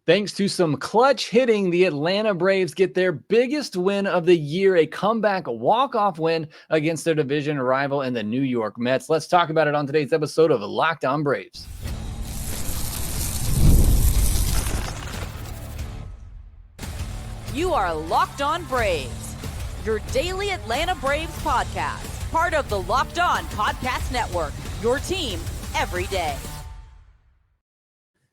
Thanks to some clutch hitting, the Atlanta Braves get their biggest win of the year, a comeback walk-off win against their division rival in the New York Mets. Let's talk about it on today's episode of Locked On Braves. You are Locked On Braves, your daily Atlanta Braves podcast, part of the Locked On Podcast Network, your team every day.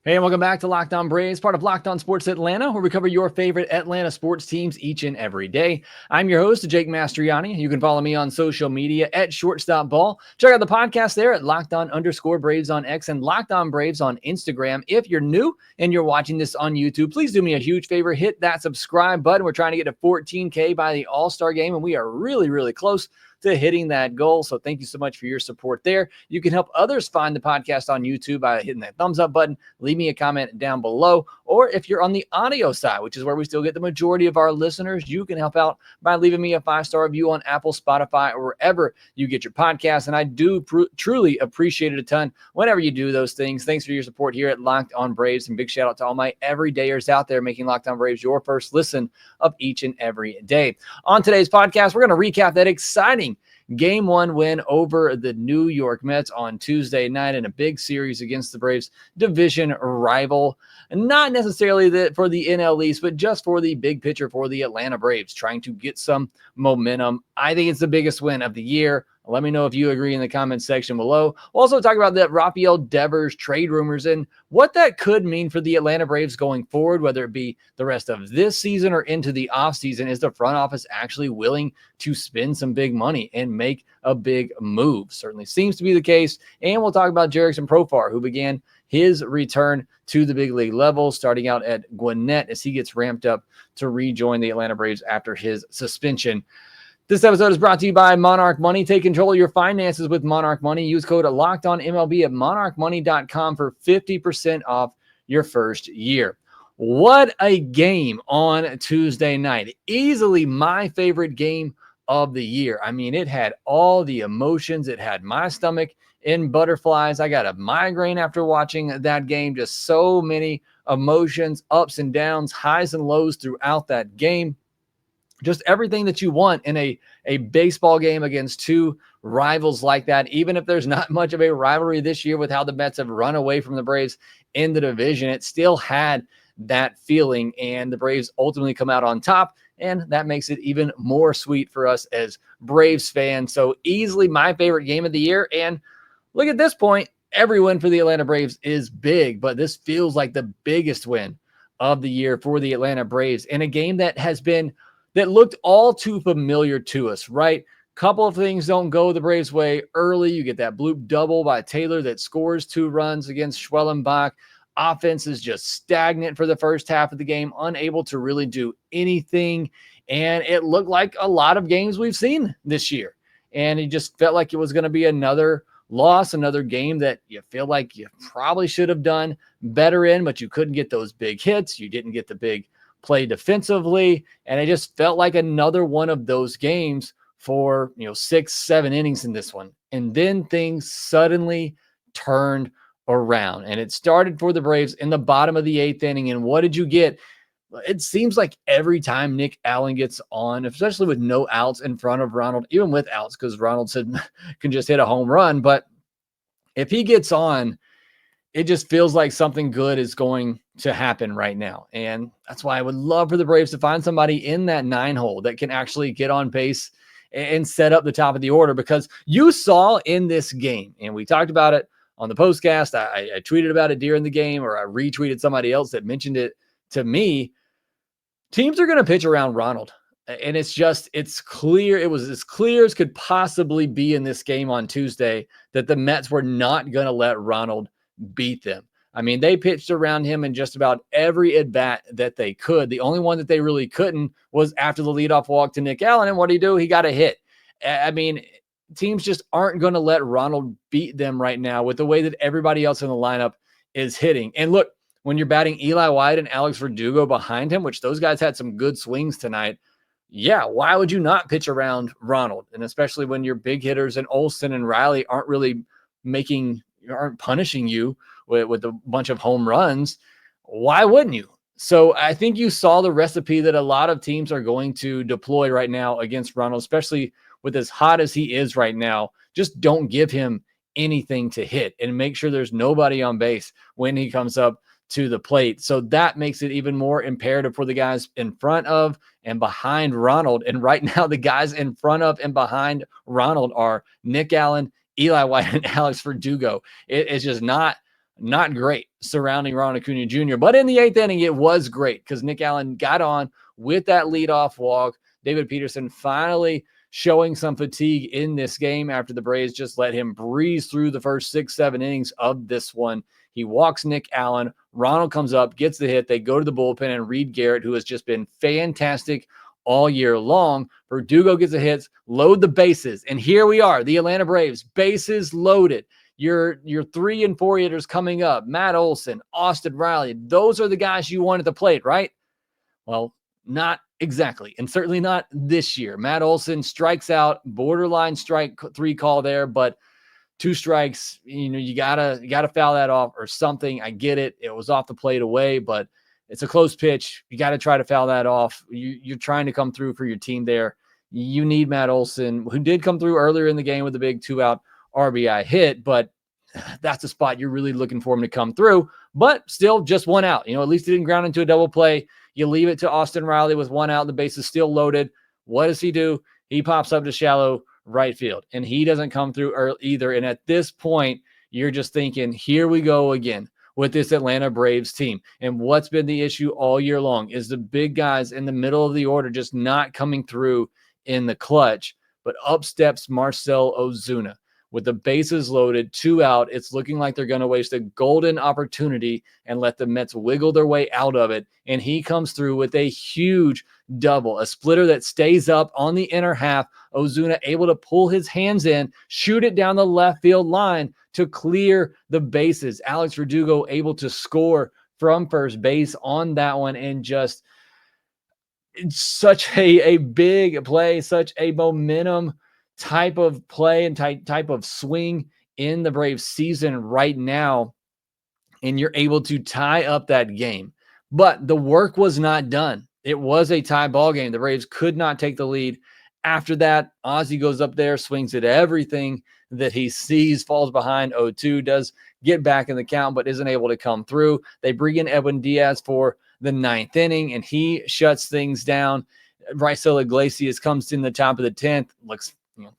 Hey, and welcome back to Locked On Braves, part of Locked On Sports Atlanta, where we cover your favorite Atlanta sports teams each and every day. I'm your host, Jake Mastroianni. You can follow me on social media at ShortstopBall. Check out the podcast there at LockedOn_Braves on X and Locked On Braves on Instagram. If you're new and you're watching this on YouTube, please do me a huge favor. Hit that subscribe button. We're trying to get to 14K by the All-Star game, and we are really close to hitting that goal. So thank you so much for your support there. You can help others find the podcast on YouTube by hitting that thumbs up button. Leave me a comment down below. Or if you're on the audio side, which is where we still get the majority of our listeners, you can help out by leaving me a 5-star review on Apple, Spotify, or wherever you get your podcasts. And I do truly appreciate it a ton whenever you do those things. Thanks for your support here at Locked On Braves. And big shout out to all my everydayers out there making Locked On Braves your first listen of each and every day. On today's podcast, we're going to recap that exciting Game 1 win over the New York Mets on Tuesday night in a big series against the Braves division rival. Not necessarily for the NL East, but just for the big picture for the Atlanta Braves, trying to get some momentum. I think it's the biggest win of the year. Let me know if you agree in the comments section below. We'll also talk about that Rafael Devers trade rumors and what that could mean for the Atlanta Braves going forward, whether it be the rest of this season or into the offseason. Is the front office actually willing to spend some big money and make a big move? Certainly seems to be the case. And we'll talk about Jerickson Profar, who began his return to the big league level, starting out at Gwinnett as he gets ramped up to rejoin the Atlanta Braves after his suspension. This episode is brought to you by Monarch Money. Take control of your finances with Monarch Money. Use code LOCKEDONMLB at monarchmoney.com for 50% off your first year. What a game on Tuesday night. Easily my favorite game of the year. I mean, it had all the emotions. It had my stomach in butterflies. I got a migraine after watching that game. Just so many emotions, ups and downs, highs and lows throughout that game. Just everything that you want in a baseball game against two rivals like that, even if there's not much of a rivalry this year with how the Mets have run away from the Braves in the division, it still had that feeling, and the Braves ultimately come out on top, and that makes it even more sweet for us as Braves fans. So easily my favorite game of the year, and look at this point, every win for the Atlanta Braves is big, but this feels like the biggest win of the year for the Atlanta Braves in a game that looked all too familiar to us, right? Couple of things don't go the Braves' way early. You get that bloop double by Taylor that scores 2 runs against Schwellenbach. Offense is just stagnant for the first half of the game, unable to really do anything. And it looked like a lot of games we've seen this year. And it just felt like it was going to be another loss, another game that you feel like you probably should have done better in, but you couldn't get those big hits. You didn't get the big play defensively, and it just felt like another one of those games for 6-7 innings in this one. And then things suddenly turned around, and it started for the Braves in the bottom of the 8th inning. And what did you get? It seems like every time Nick Allen gets on, especially with no outs in front of Ronald, even with outs, because Ronald said can just hit a home run, but if he gets on, it just feels like something good is going to happen right now. And that's why I would love for the Braves to find somebody in that 9 hole that can actually get on base and set up the top of the order, because you saw in this game, and we talked about it on the postcast. I tweeted about it during the game, or I retweeted somebody else that mentioned it to me. Teams are going to pitch around Ronald. And it's clear. It was as clear as could possibly be in this game on Tuesday that the Mets were not going to let Ronald beat them. I mean, they pitched around him in just about every at-bat that they could. The only one that they really couldn't was after the leadoff walk to Nick Allen. And what did he do? He got a hit. I mean, teams just aren't going to let Ronald beat them right now with the way that everybody else in the lineup is hitting. And look, when you're batting Eli White and Alex Verdugo behind him, which those guys had some good swings tonight, yeah, why would you not pitch around Ronald? And especially when your big hitters and Olsen and Riley aren't punishing you with a bunch of home runs, why wouldn't you? So I think you saw the recipe that a lot of teams are going to deploy right now against Ronald, especially with as hot as he is right now. Just don't give him anything to hit and make sure there's nobody on base when he comes up to the plate. So that makes it even more imperative for the guys in front of and behind Ronald. And right now, the guys in front of and behind Ronald are Nick Allen, Eli White, and Alex Verdugo. It's just not great surrounding Ronald Acuna Jr. But in the 8th inning, it was great because Nick Allen got on with that leadoff walk. David Peterson finally showing some fatigue in this game after the Braves just let him breeze through the first 6-7 innings of this one. He walks Nick Allen. Ronald comes up, gets the hit. They go to the bullpen, and Reed Garrett, who has just been fantastic all year long. Verdugo gets the hits, load the bases. And here we are, the Atlanta Braves, bases loaded. Your 3 and 4 hitters coming up, Matt Olson, Austin Riley. Those are the guys you want at the plate, right? Well, not exactly, and certainly not this year. Matt Olson strikes out, borderline strike 3 call there, but 2 strikes, you gotta foul that off or something. I get it. It was off the plate away, but it's a close pitch. You got to try to foul that off. You're trying to come through for your team there. You need Matt Olson, who did come through earlier in the game with a big 2-out RBI hit, but that's a spot you're really looking for him to come through. But still just 1 out. At least he didn't ground into a double play. You leave it to Austin Riley with 1 out. The base is still loaded. What does he do? He pops up to shallow right field, and he doesn't come through early either. And at this point, you're just thinking, here we go again with this Atlanta Braves team. And what's been the issue all year long is the big guys in the middle of the order just not coming through in the clutch. But up steps Marcell Ozuna. With the bases loaded, 2 out, it's looking like they're going to waste a golden opportunity and let the Mets wiggle their way out of it. And he comes through with a huge double, a splitter that stays up on the inner half. Ozuna able to pull his hands in, shoot it down the left field line to clear the bases. Alex Verdugo able to score from first base on that one, and just such a big play, such a momentum type of play and type of swing in the Braves season right now, and you're able to tie up that game. But the work was not done. It was a tie ball game. The Braves could not take the lead. After that, Ozzy goes up there, swings at everything that he sees, falls behind 0-2, does get back in the count, but isn't able to come through. They bring in Edwin Diaz for the 9th inning, and he shuts things down. Raisel Iglesias comes in the top of the 10th, looks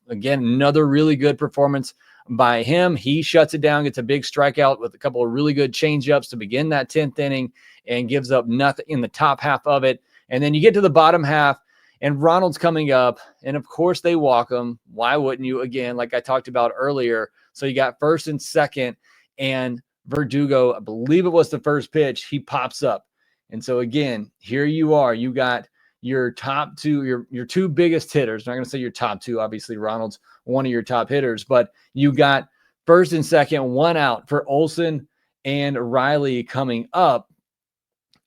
again, another really good performance by him. He shuts it down, gets a big strikeout with a couple of really good changeups to begin that 10th inning, and gives up nothing in the top half of it. And then you get to the bottom half, and Ronald's coming up, and of course they walk him. Why wouldn't you? Again, like I talked about earlier. So you got first and second, and Verdugo, I believe it was the first pitch, he pops up. And so again, here you are. You got your top 2, your 2 biggest hitters. I'm not going to say your top 2. Obviously, Ronald's one of your top hitters, but you got first and second, 1 out for Olson and Riley coming up.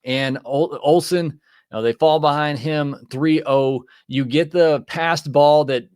And Olson, they fall behind him 3-0. You get the passed ball that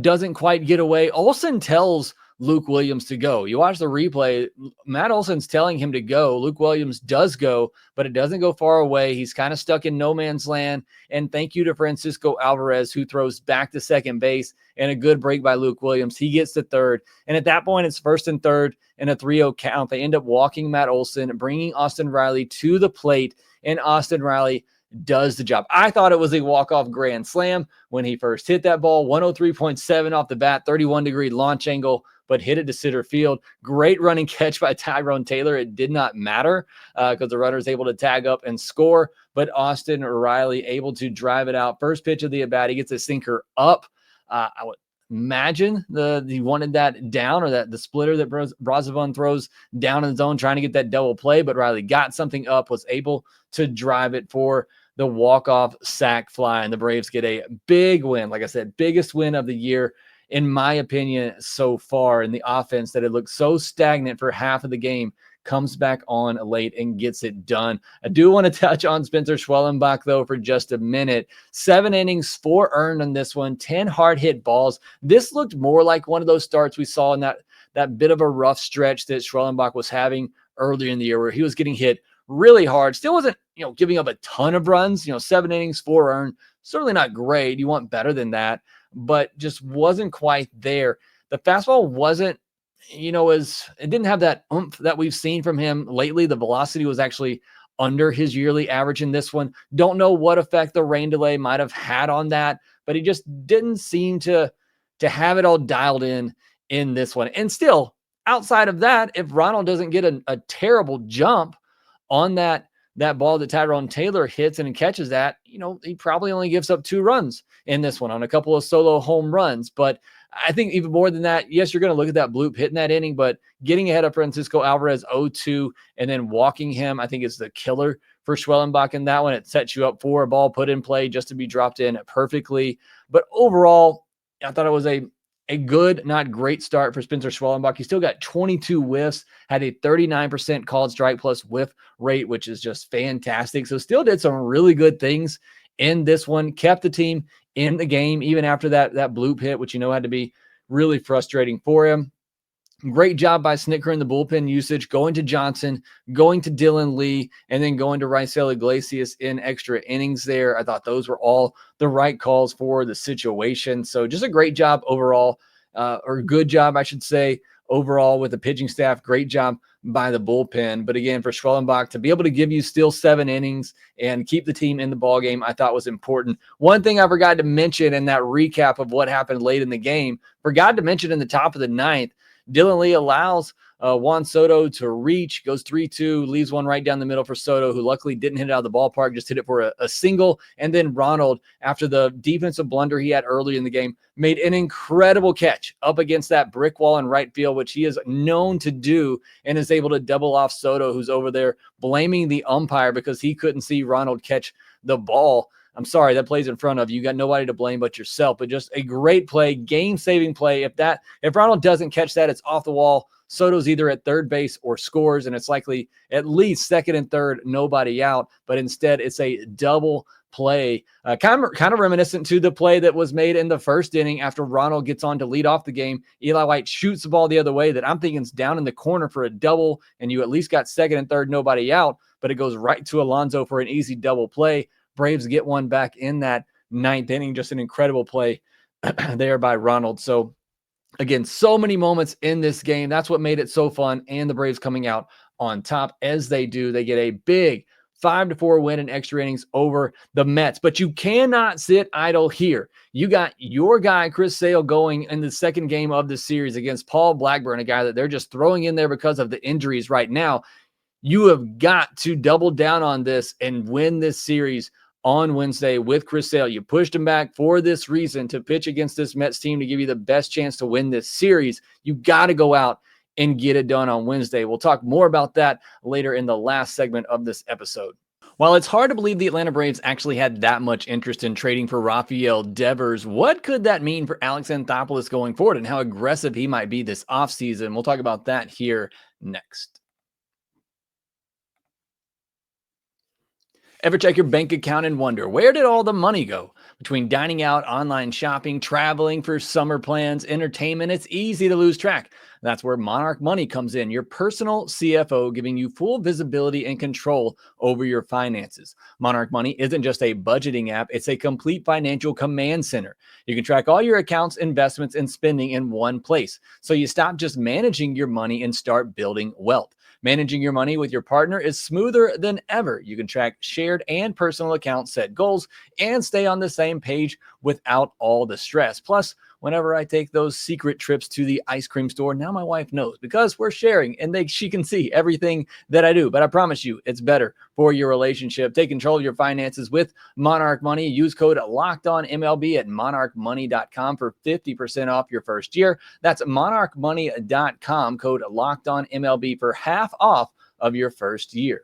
doesn't quite get away. Olson tells Luke Williams to go. You watch the replay, Matt Olson's telling him to go. Luke Williams does go, but it doesn't go far away. He's kind of stuck in no man's land. And thank you to Francisco Alvarez, who throws back to second base, and a good break by Luke Williams. He gets to third. And at that point, it's first and third and a 3-0 count. They end up walking Matt Olson, bringing Austin Riley to the plate, and Austin Riley does the job. I thought it was a walk-off grand slam when he first hit that ball. 103.7 off the bat, 31-degree launch angle, but hit it to center field. Great running catch by Tyrone Taylor. It did not matter because the runner is able to tag up and score, but Austin Riley able to drive it out. First pitch of the at-bat, he gets a sinker up. I would imagine he wanted that down, or that the splitter that Brazovan throws down in the zone, trying to get that double play, but Riley got something up, was able to drive it for the walk-off sac fly, and the Braves get a big win. Like I said, biggest win of the year, in my opinion, so far. In the offense that had looked so stagnant for half of the game comes back on late and gets it done. I do want to touch on Spencer Schwellenbach, though, for just a minute. 7 innings, 4 earned on this one, 10 hard hit balls. This looked more like one of those starts we saw in that bit of a rough stretch that Schwellenbach was having earlier in the year, where he was getting hit really hard. Still wasn't giving up a ton of runs, 7 innings, 4 earned. Certainly not great. You want better than that, but just wasn't quite there. The fastball wasn't, it didn't have that oomph that we've seen from him lately. The velocity was actually under his yearly average in this one. Don't know what effect the rain delay might have had on that, but he just didn't seem to have it all dialed in this one. And still, outside of that, if Ronald doesn't get a terrible jump on that ball that Tyrone Taylor hits and catches that, he probably only gives up 2 runs in this one on a couple of solo home runs. But I think even more than that, yes, you're going to look at that bloop hitting that inning, but getting ahead of Francisco Alvarez 0-2 and then walking him, I think is the killer for Schwellenbach in that one. It sets you up for a ball put in play just to be dropped in perfectly. But overall, I thought it was a good, not great start for Spencer Schwellenbach. He still got 22 whiffs, had a 39% called strike plus whiff rate, which is just fantastic. So still did some really good things in this one, kept the team in the game, even after that bloop hit, which had to be really frustrating for him. Great job by Snitker in the bullpen usage, going to Johnson, going to Dylan Lee, and then going to Raisel Iglesias in extra innings there. I thought those were all the right calls for the situation. So just a great job overall, or good job, I should say, overall with the pitching staff. Great job by the bullpen. But again, for Schwellenbach to be able to give you still 7 innings and keep the team in the ballgame, I thought was important. One thing I forgot to mention in that recap of what happened late in the game, forgot to mention in the top of the 9th, Dylan Lee allows Juan Soto to reach, goes 3-2, leaves one right down the middle for Soto, who luckily didn't hit it out of the ballpark, just hit it for a single. And then Ronald, after the defensive blunder he had early in the game, made an incredible catch up against that brick wall in right field, which he is known to do, and is able to double off Soto, who's over there blaming the umpire because he couldn't see Ronald catch the ball. I'm sorry, that play's in front of you. You got nobody to blame but yourself. But just a great play, game-saving play. If Ronald doesn't catch that, it's off the wall. Soto's either at third base or scores, and it's likely at least second and third, nobody out. But instead, it's a double play, kind of reminiscent to the play that was made in the first inning after Ronald gets on to lead off the game. Eli White shoots the ball the other way that I'm thinking is down in the corner for a double, and you at least got second and third, nobody out. But it goes right to Alonso for an easy double play. Braves get one back in that 9th inning. Just an incredible play there by Ronald. So again, so many moments in this game. That's what made it so fun. And the Braves coming out on top as they do. They get a big 5-4 win in extra innings over the Mets. But you cannot sit idle here. You got your guy, Chris Sale, going in the second game of the series against Paul Blackburn, a guy that they're just throwing in there because of the injuries right now. You have got to double down on this and win this series on Wednesday with Chris Sale. You pushed him back for this reason, to pitch against this Mets team to give you the best chance to win this series. You got to go out and get it done on Wednesday. We'll talk more about that later in the last segment of this episode. While it's hard to believe the Atlanta Braves actually had that much interest in trading for Rafael Devers, what could that mean for Alex Anthopoulos going forward and how aggressive he might be this offseason? We'll talk about that here next. Ever check your bank account and wonder, where did all the money go? Between dining out, online shopping, traveling for summer plans, entertainment, it's easy to lose track. That's where Monarch Money comes in, your personal CFO, giving you full visibility and control over your finances. Monarch Money isn't just a budgeting app, it's a complete financial command center. You can track all your accounts, investments, and spending in one place, so you stop just managing your money and start building wealth. Managing your money with your partner is smoother than ever. You can track shared and personal accounts, set goals, and stay on the same page without all the stress. Plus, whenever I take those secret trips to the ice cream store, now my wife knows because we're sharing and she can see everything that I do. But I promise you, it's better for your relationship. Take control of your finances with Monarch Money. Use code LOCKEDONMLB at monarchmoney.com for 50% off your first year. That's monarchmoney.com, code LOCKEDONMLB for half off of your first year.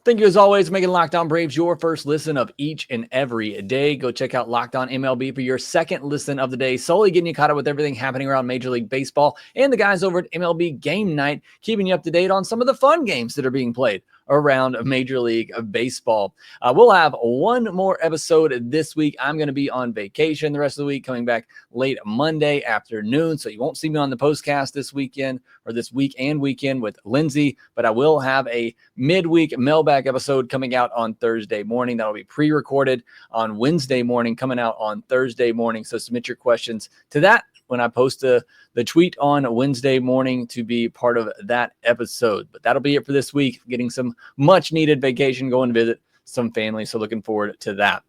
Thank you, as always, for making Locked On Braves your first listen of each and every day. Go check out Locked On MLB for your second listen of the day, solely getting you caught up with everything happening around Major League Baseball, and the guys over at MLB Game Night, keeping you up to date on some of the fun games that are being played around Major League Baseball. We'll have one more episode this week. I'm going to be on vacation the rest of the week, coming back late Monday afternoon. So you won't see me on the postcast this weekend or this week and weekend with Lindsay, but I will have a midweek mailbag episode coming out on Thursday morning. That'll be pre-recorded on Wednesday morning, coming out on Thursday morning. So submit your questions to that when I post the tweet on Wednesday morning to be part of that episode. But that'll be it for this week. Getting some much needed vacation, going to visit some family. So looking forward to that.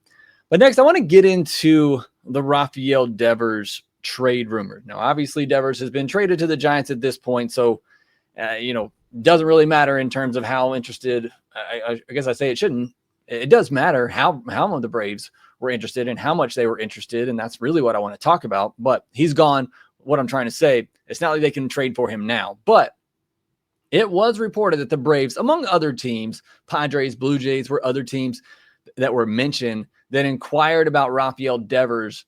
But next, I want to get into the Rafael Devers trade rumor. Now, obviously, Devers has been traded to the Giants at this point. So, doesn't really matter in terms of how interested. I guess I say it shouldn't. It does matter how the Braves were interested and how much they were interested. And that's really what I want to talk about. But he's gone. What I'm trying to say, it's not like they can trade for him now. But it was reported that the Braves, among other teams, Padres, Blue Jays, were other teams that were mentioned that inquired about Rafael Devers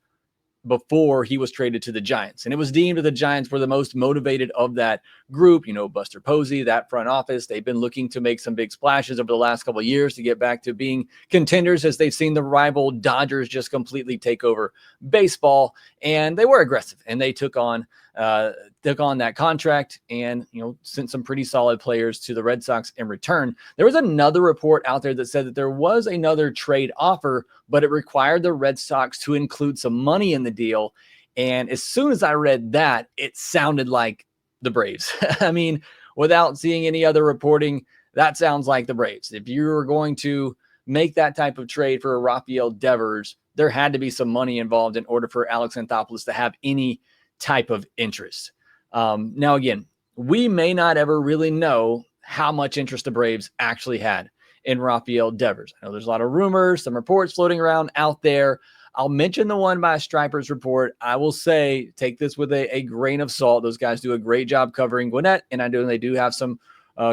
before he was traded to the Giants. And it was deemed that the Giants were the most motivated of that group. Buster Posey, that front office, they've been looking to make some big splashes over the last couple of years to get back to being contenders as they've seen the rival Dodgers just completely take over baseball. And they were aggressive and they took on that contract and, sent some pretty solid players to the Red Sox in return. There was another report out there that said that there was another trade offer, but it required the Red Sox to include some money in the deal. And as soon as I read that, it sounded like the Braves. I mean, without seeing any other reporting, that sounds like the Braves. If you were going to make that type of trade for a Rafael Devers, there had to be some money involved in order for Alex Anthopoulos to have any type of interest. Now, again, we may not ever really know how much interest the Braves actually had in Rafael Devers. I know there's a lot of rumors, some reports floating around out there. I'll mention the one by Stripers Report. I will say, take this with a grain of salt. Those guys do a great job covering Gwinnett, and they do have some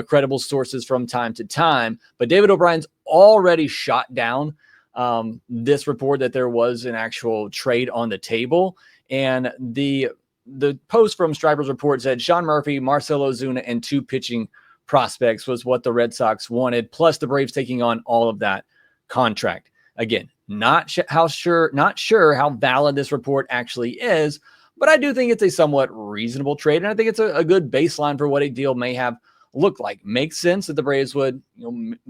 credible sources from time to time. But David O'Brien's already shot down this report that there was an actual trade on the table. And the post from Stripers Report said Sean Murphy, Marcell Ozuna, and 2 pitching prospects was what the Red Sox wanted, plus the Braves taking on all of that contract. Again, not sure how valid this report actually is, but I do think it's a somewhat reasonable trade, and I think it's a good baseline for what a deal may have looked like. Makes sense that the Braves would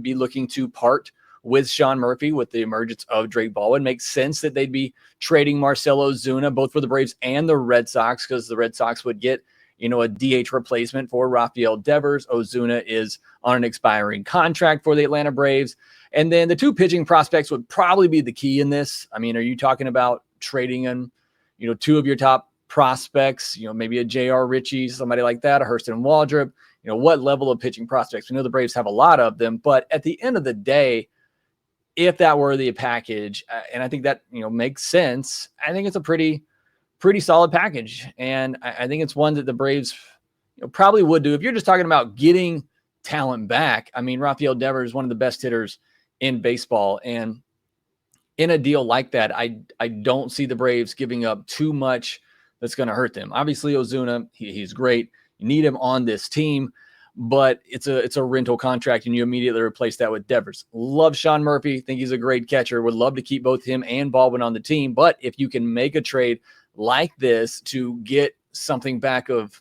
be looking to part with Sean Murphy with the emergence of Drake Baldwin. Makes sense that they'd be trading Marcell Ozuna, both for the Braves and the Red Sox, because the Red Sox would get, a DH replacement for Rafael Devers. Ozuna is on an expiring contract for the Atlanta Braves. And then the 2 pitching prospects would probably be the key in this. I mean, are you talking about trading in, 2 of your top prospects, maybe a J.R. Ritchie, somebody like that, a Hurston Waldrop? What level of pitching prospects? We know the Braves have a lot of them, but at the end of the day, if that were the package, and I think that, makes sense, I think it's a pretty solid package. And I think it's one that the Braves probably would do. If you're just talking about getting talent back, I mean, Rafael Devers is one of the best hitters in baseball. And in a deal like that, I don't see the Braves giving up too much that's going to hurt them. Obviously, Ozuna, he's great. You need him on this team, but it's a rental contract, and you immediately replace that with Devers. Love Sean Murphy. Think he's a great catcher. Would love to keep both him and Baldwin on the team. But if you can make a trade like this to get something back of,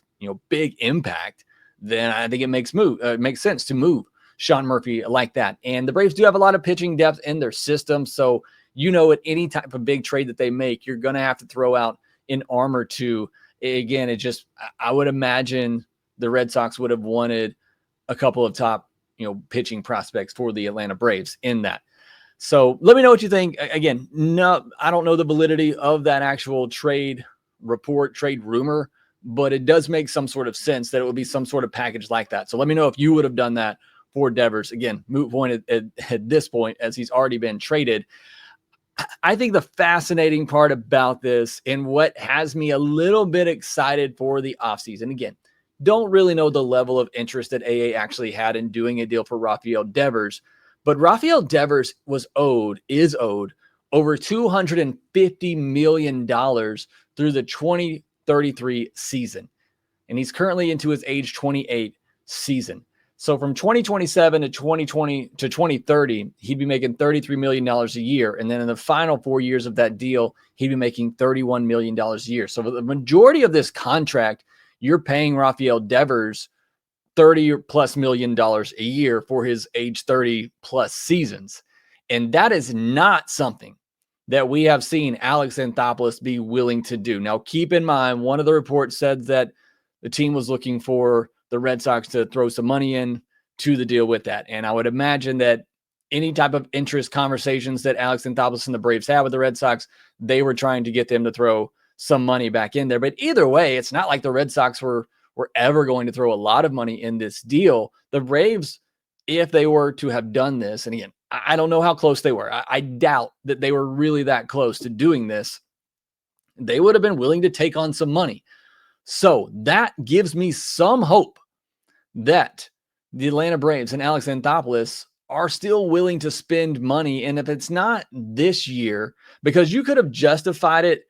big impact, then I think it makes sense to move Sean Murphy like that. And the Braves do have a lot of pitching depth in their system. So, at any type of big trade that they make, you're going to have to throw out an arm or two. Again, I would imagine the Red Sox would have wanted a couple of top, pitching prospects for the Atlanta Braves in that. So let me know what you think. Again, no, I don't know the validity of that actual trade report, trade rumor, but it does make some sort of sense that it would be some sort of package like that. So let me know if you would have done that for Devers. Again, moot point at this point, as he's already been traded. I think the fascinating part about this, and what has me a little bit excited for the offseason, again, don't really know the level of interest that AA actually had in doing a deal for Rafael Devers, but Rafael Devers is owed over $250 million through the 2033 season. And he's currently into his age 28 season. So from 2027 to 2020 to 2030, he'd be making $33 million a year. And then in the final 4 years of that deal, he'd be making $31 million a year. So for the majority of this contract, you're paying Rafael Devers $30+ million a year for his age 30 plus seasons. And that is not something that we have seen Alex Anthopoulos be willing to do. Now, keep in mind, one of the reports said that the team was looking for the Red Sox to throw some money in to the deal with that. And I would imagine that any type of interest conversations that Alex Anthopoulos and the Braves had with the Red Sox, they were trying to get them to throw some money back in there. But either way, it's not like the Red Sox were ever going to throw a lot of money in this deal. The Braves, if they were to have done this, and again, I don't know how close they were. I doubt that they were really that close to doing this. They would have been willing to take on some money. So that gives me some hope that the Atlanta Braves and Alex Anthopoulos are still willing to spend money. And if it's not this year, because you could have justified it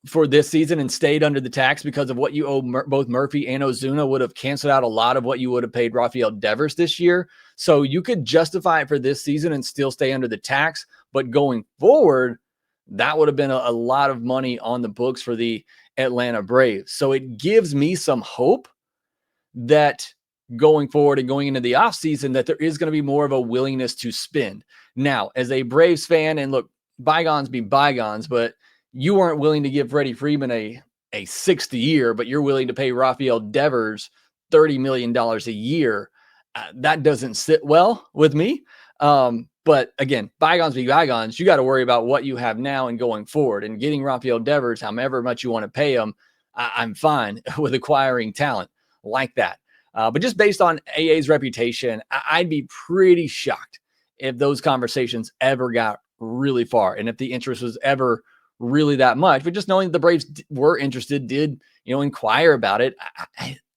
for this season and stayed under the tax because of what you owe both Murphy and Ozuna would have canceled out a lot of what you would have paid Rafael Devers this year. So you could justify it for this season and still stay under the tax. But going forward, that would have been a lot of money on the books for the Atlanta Braves. So it gives me some hope that going forward and going into the offseason, that there is going to be more of a willingness to spend. Now, as a Braves fan, and look, bygones be bygones, but you weren't willing to give Freddie Freeman a sixth year, but you're willing to pay Rafael Devers $30 million a year. That doesn't sit well with me. But again, bygones be bygones. You got to worry about what you have now and going forward. And getting Rafael Devers, however much you want to pay him, I'm fine with acquiring talent like that. But just based on AA's reputation, I'd be pretty shocked if those conversations ever got really far and if the interest was ever really that much. But just knowing the Braves were interested, did inquire about it.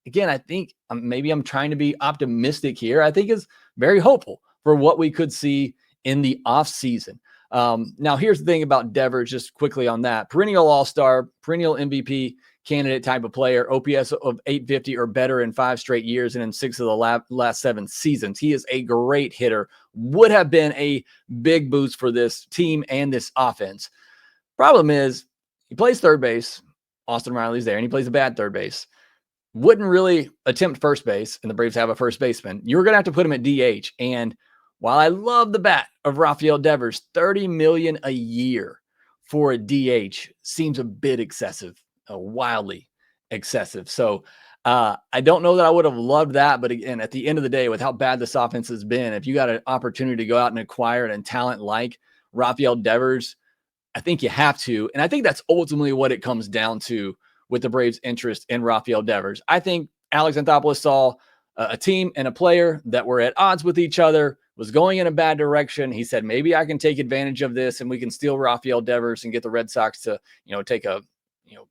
Again, I think maybe I'm trying to be optimistic here. I think is very hopeful for what we could see in the offseason. Now, here's the thing about Devers, just quickly on that. Perennial All-Star, perennial MVP candidate type of player, OPS of 850 or better in 5 straight years and in 6 of the last 7 seasons. He is a great hitter, would have been a big boost for this team and this offense. Problem is, he plays third base. Austin Riley's there, and he plays a bad third base. Wouldn't really attempt first base, and the Braves have a first baseman. You were going to have to put him at DH. And while I love the bat of Rafael Devers, $30 million a year for a DH seems a bit excessive, wildly excessive. So I don't know that I would have loved that. But again, at the end of the day, with how bad this offense has been, if you got an opportunity to go out and acquire a talent like Rafael Devers, I think you have to. And I think that's ultimately what it comes down to with the Braves' interest in Rafael Devers. I think Alex Anthopoulos saw a team and a player that were at odds with each other, was going in a bad direction. He said, maybe I can take advantage of this and we can steal Rafael Devers and get the Red Sox to, take a,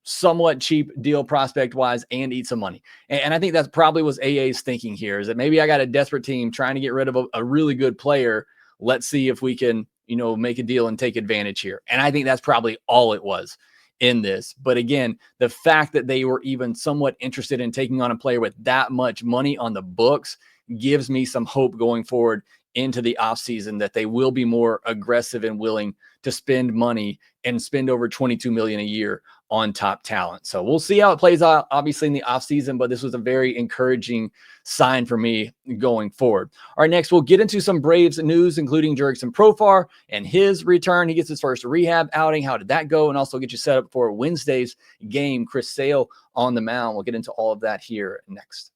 somewhat cheap deal prospect wise and eat some money. And I think that's probably was AA's thinking here, is that maybe I got a desperate team trying to get rid of a really good player. Let's see if we can, make a deal and take advantage here. And I think that's probably all it was in this. But again, the fact that they were even somewhat interested in taking on a player with that much money on the books gives me some hope going forward into the offseason that they will be more aggressive and willing to spend money and spend over $22 million a year on top talent. So we'll see how it plays out, obviously, in the offseason, but this was a very encouraging sign for me going forward. All right, next we'll get into some Braves news, including Jurickson Profar and his return. He gets his first rehab outing. How did that go? And also get you set up for Wednesday's game. Chris Sale on the mound. We'll get into all of that here next.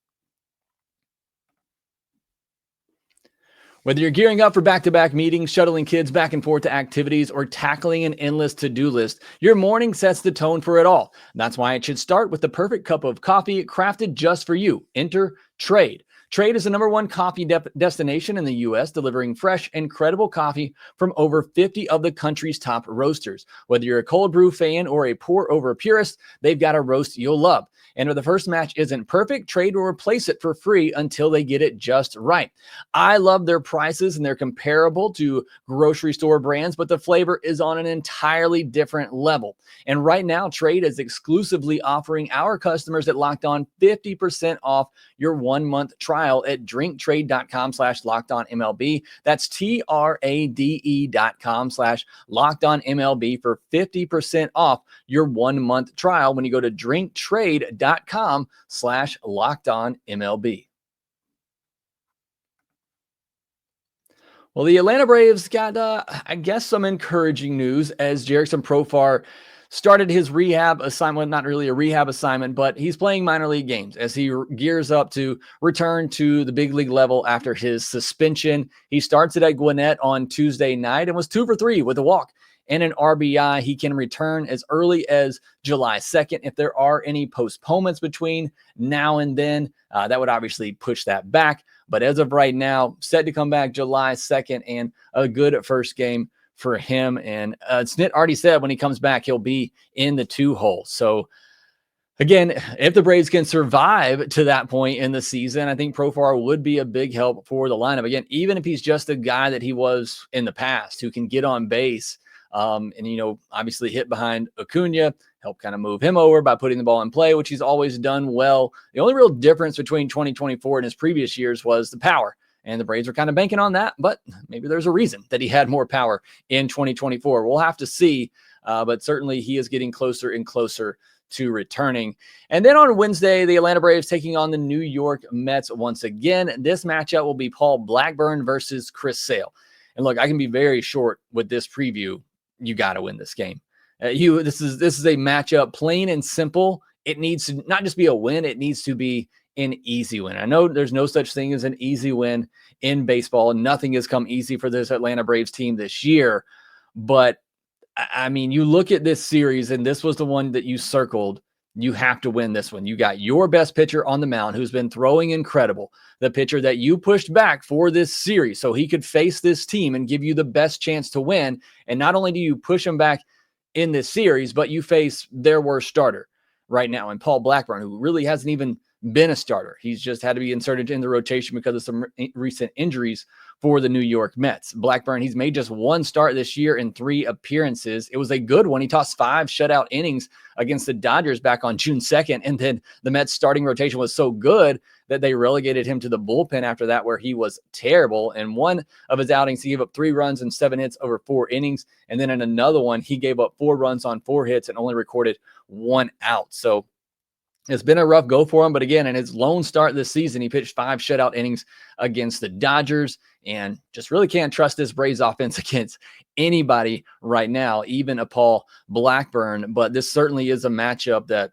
Whether you're gearing up for back-to-back meetings, shuttling kids back and forth to activities, or tackling an endless to-do list, your morning sets the tone for it all. That's why it should start with the perfect cup of coffee crafted just for you. Enter Trade. Trade is the #1 coffee destination in the U.S., delivering fresh, incredible coffee from over 50 of the country's top roasters. Whether you're a cold brew fan or a pour-over purist, they've got a roast you'll love. And if the first match isn't perfect, Trade will replace it for free until they get it just right. I love their prices, and they're comparable to grocery store brands, but the flavor is on an entirely different level. And right now, Trade is exclusively offering our customers at Locked On 50% off your 1-month trial trial at drinktrade.com/lockedonmlb. That's TRADE.com/lockedonmlb for 50% off your 1-month trial when you go to drinktrade.com/lockedonmlb. Well, the Atlanta Braves got, I guess, some encouraging news as Jerickson Profar started his rehab assignment. Not really a rehab assignment, but he's playing minor league games as he gears up to return to the big league level after his suspension. He starts it at Gwinnett on Tuesday night and was 2 for 3 with a walk and an RBI. He can return as early as July 2nd. If there are any postponements between now and then, that would obviously push that back. But as of right now, set to come back July 2nd and a good first game for him. And Snit already said when he comes back, he'll be in the 2-hole. So again, if the Braves can survive to that point in the season, I think Profar would be a big help for the lineup. Again, even if he's just a guy that he was in the past who can get on base, and, obviously hit behind Acuna, help kind of move him over by putting the ball in play, which he's always done well. The only real difference between 2024 and his previous years was the power. And the Braves are kind of banking on that, but maybe there's a reason that he had more power in 2024. We'll have to see, but certainly he is getting closer and closer to returning. And then on Wednesday, the Atlanta Braves taking on the New York Mets once again. This matchup will be Paul Blackburn versus Chris Sale. And look, I can be very short with this preview. You got to win this game. This is a matchup, plain and simple. It needs to not just be a win, it needs to be an easy win. I know there's no such thing as an easy win in baseball. Nothing has come easy for this Atlanta Braves team this year. But I mean, you look at this series, and this was the one that you circled. You have to win this one. You got your best pitcher on the mound who's been throwing incredible, the pitcher that you pushed back for this series so he could face this team and give you the best chance to win. And not only do you push him back in this series, but you face their worst starter right now in Paul Blackburn, who really hasn't even been a starter. He's just had to be inserted in the rotation because of some recent injuries for the New York Mets. Blackburn, he's made just one start this year in 3 appearances. It was a good one. He tossed 5 shutout innings against the Dodgers back on June 2nd. And then the Mets starting rotation was so good that they relegated him to the bullpen after that, where he was terrible. In one of his outings, he gave up 3 runs and 7 hits over 4 innings. And then in another one, he gave up 4 runs on 4 hits and only recorded 1 out. So it's been a rough go for him, but again, in his lone start this season, he pitched 5 shutout innings against the Dodgers, and just really can't trust this Braves offense against anybody right now, even a Paul Blackburn. But this certainly is a matchup that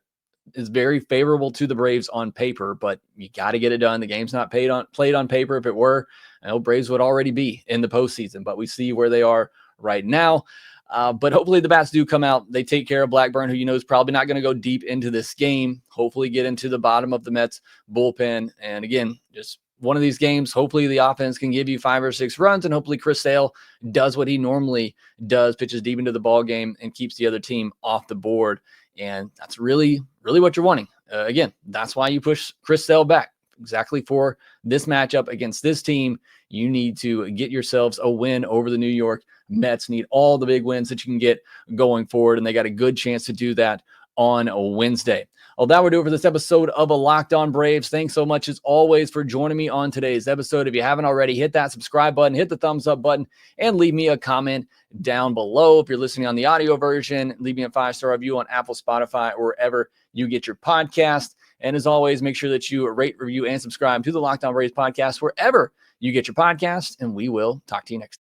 is very favorable to the Braves on paper, but you got to get it done. The game's not played on paper. If it were, I know Braves would already be in the postseason, but we see where they are right now. But hopefully the bats do come out. They take care of Blackburn, who is probably not going to go deep into this game. Hopefully get into the bottom of the Mets bullpen. And again, just one of these games, hopefully the offense can give you 5 or 6 runs, and hopefully Chris Sale does what he normally does, pitches deep into the ball game and keeps the other team off the board. And that's really, really what you're wanting. Again, that's why you push Chris Sale back. Exactly for this matchup against this team, you need to get yourselves a win over the New York Mets. Need all the big wins that you can get going forward, and they got a good chance to do that on a Wednesday. Well, that will do it for this episode of a Locked On Braves. Thanks so much, as always, for joining me on today's episode. If you haven't already, hit that subscribe button, hit the thumbs up button, and leave me a comment down below. If you're listening on the audio version, leave me a 5-star review on Apple, Spotify, or wherever you get your podcast. And as always, make sure that you rate, review, and subscribe to the Locked On Braves podcast wherever you get your podcast, and we will talk to you next time.